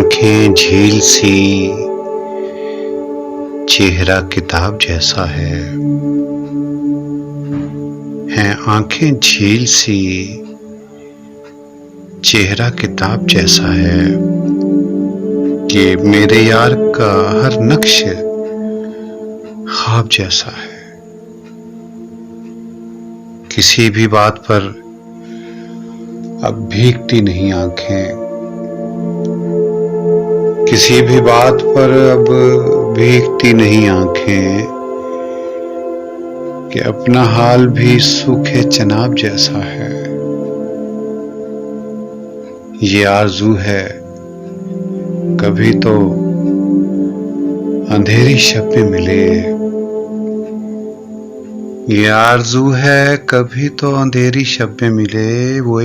آنکھیں جھیل سی، چہرہ کتاب جیسا ہے۔ ہیں آنکھیں جھیل سی، چہرہ کتاب جیسا ہے کہ میرے یار کا ہر نقش خواب جیسا ہے۔ کسی بھی بات پر اب بھیگتی نہیں آنکھیں، کسی بھی بات پر اب بھیگتی نہیں آنکھیں کہ اپنا حال بھی سوکھے چناب جیسا ہے۔ یہ آرزو ہے کبھی تو اندھیری شب میں ملے، یہ آرزو ہے کبھی تو اندھیری شب میں ملے، وہ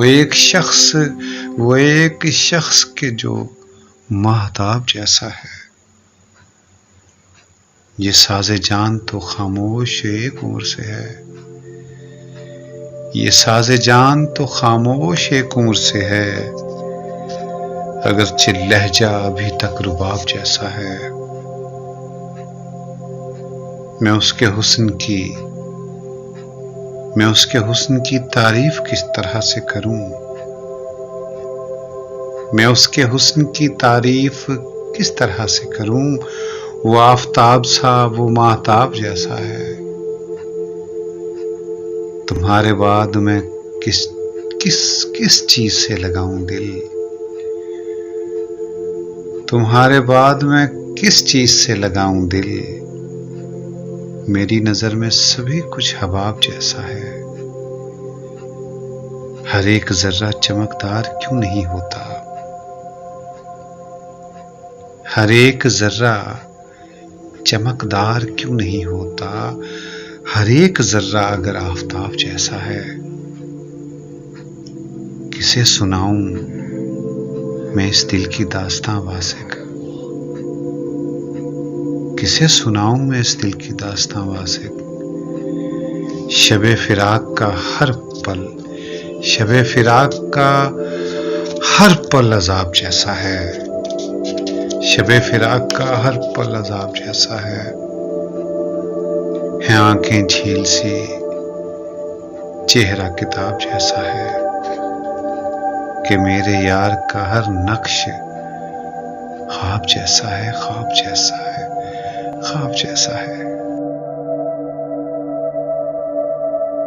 ایک شخص کے جو ماہتاب جیسا ہے۔ یہ ساز جان تو خاموش ایک عمر سے ہے، یہ ساز جان تو خاموش ایک عمر سے ہے، اگرچہ لہجہ ابھی تک رباب جیسا ہے۔ میں اس کے حسن کی تعریف کس طرح سے کروں، میں اس کے حسن کی تعریف کس طرح سے کروں، وہ آفتاب سا وہ ماہتاب جیسا ہے۔ تمہارے بعد میں کس چیز سے لگاؤں دل، تمہارے بعد میں کس چیز سے لگاؤں دل، میری نظر میں سبھی کچھ حباب جیسا ہے۔ ہر ایک ذرہ چمکدار کیوں نہیں ہوتا، ہر ایک ذرہ چمکدار کیوں نہیں ہوتا، ہر ایک ذرہ اگر آفتاب جیسا ہے۔ کسے سناؤں میں اس دل کی داستاں واسق، کسے سناؤں میں اس دل کی داستاں واسق، شب فراق کا ہر پل، شب فراق کا ہر پل عذاب جیسا ہے، شب فراق کا ہر پل عذاب جیسا ہے۔ ہیں آنکھیں جھیل سی، چہرہ کتاب جیسا ہے کہ میرے یار کا ہر نقش خواب جیسا ہے، خواب جیسا ہے، خواب جیسا ہے۔